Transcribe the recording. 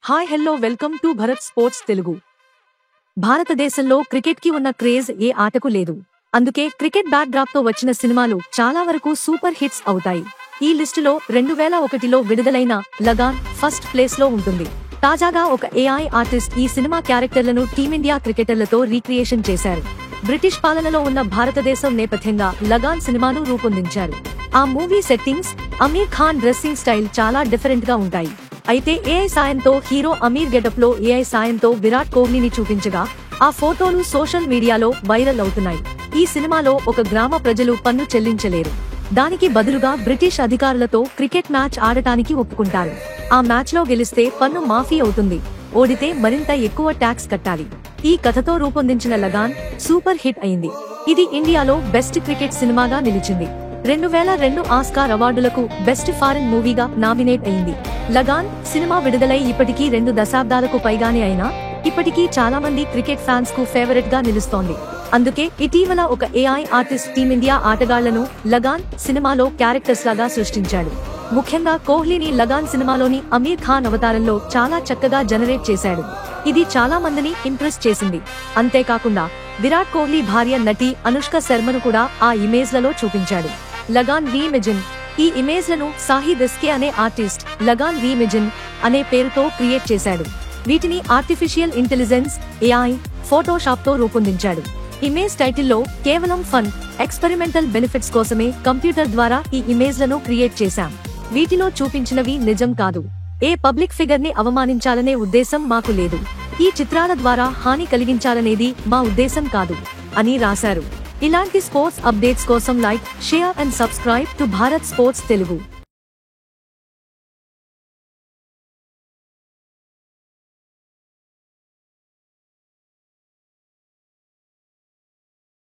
Hi hello welcome to Bharat sports Telugu. భారతదేశంలో cricket కి ఉన్న క్రేజ్ ఏ ఆటకు లేదు. అందుకే క్రికెట్ బ్యాక్ డ్రాప్ తో వచ్చిన సినిమాలు చాలా వరకు సూపర్ హిట్స్ అవుతాయి. ఈ లిస్టులో 2001లో విడుదలైన లగాన్ ఫస్ట్ ప్లేస్ లో ఉంటుంది. తాజాగా ఒక ఏఐ ఆర్టిస్ట్ ఈ సినిమా క్యారెక్టర్లను టీమిండియా క్రికెటర్లతో రీక్రియేషన్ చేశారు. బ్రిటిష్ పాలనలో ఉన్న భారతదేశం నేపథ్యంగా లగాన్ సినిమాను రూపొందించారు. ఆ movie settings, Aamir Khan dressing style చాలా డిఫరెంట్ గా ఉంటాయి. అయితే ఏఐ సాయంతో హీరో అమీర్ గెటప్ లో ఏఐ సాయంతో విరాట్ కోహ్లీని చూపించగా ఆ ఫోటోలు సోషల్ మీడియాలో వైరల్ అవుతున్నాయి. ఈ సినిమాలో ఒక గ్రామ ప్రజలు పన్ను చెల్లించలేరు. దానికి బదులుగా బ్రిటిష్ అధికారులతో క్రికెట్ మ్యాచ్ ఆడటానికి ఒప్పుకుంటారు. ఆ మ్యాచ్ లో గెలిస్తే పన్ను మాఫీ అవుతుంది, ఓడితే మరింత ఎక్కువ ట్యాక్స్ కట్టాలి. ఈ కథతో రూపొందించిన లగాన్ సూపర్ హిట్ అయింది. ఇది ఇండియాలో బెస్ట్ క్రికెట్ సినిమాగా నిలిచింది. 2002 ఆస్కార్ అవార్డులకు బెస్ట్ ఫారిన్ మూవీగా నామినేట్ అయింది. లగాన్ సినిమా విడుదలై ఇప్పటికీ 2 దశాబ్దాలకు పైగానే అయినా ఇప్పటికీ చాలా మంది క్రికెట్ ఫ్యాన్స్ కు ఫేవరెట్ గా నిలుస్తోంది. అందుకే ఇటీవల ఒక ఏఐ ఆర్టిస్ట్ టీమిండియా ఆటగాళ్లను లగాన్ సినిమాలో క్యారెక్టర్స్ లాగా సృష్టించాడు. ముఖ్యంగా కోహ్లీని లగాన్ సినిమాలోని అమీర్ ఖాన్ అవతారంలో చాలా చక్కగా జనరేట్ చేశాడు. ఇది చాలా మందిని ఇంప్రెస్ చేసింది. అంతేకాకుండా విరాట్ కోహ్లీ భార్య నటి అనుష్క శర్మను కూడా ఆ ఇమేజ్లలో చూపించాడు. లగాన్ రీఇమేజిన్ ఈ ఇమేజ్లను సాహిద్ ఎస్కే అనే ఆర్టిస్ట్ లగాన్ రీఇమేజిన్ అనే పేరుతో క్రియేట్ చేశాడు. వీటిని ఆర్టిఫిషియల్ ఇంటెలిజెన్స్ ఏఐ ఫోటోషాప్ తో రూపొందించాడు. ఇమేజ్ టైటిల్లో కేవలం ఫన్, ఎక్స్పెరిమెంటల్ బెనిఫిట్స్ కోసమే కంప్యూటర్ ద్వారా ఈ ఇమేజ్లను క్రియేట్ చేశాం. వీటిలో చూపించినవి నిజం కాదు. ఏ పబ్లిక్ ఫిగర్ ని అవమానించాలనే ఉద్దేశం మాకు లేదు. ఈ చిత్రాల ద్వారా హాని కలిగించాలనేది మా ఉద్దేశం కాదు అని రాశారు. ఇలాంటి స్పోర్ట్స్ అప్డేట్స్ కోసం like, share and subscribe to Bharat sports Telugu.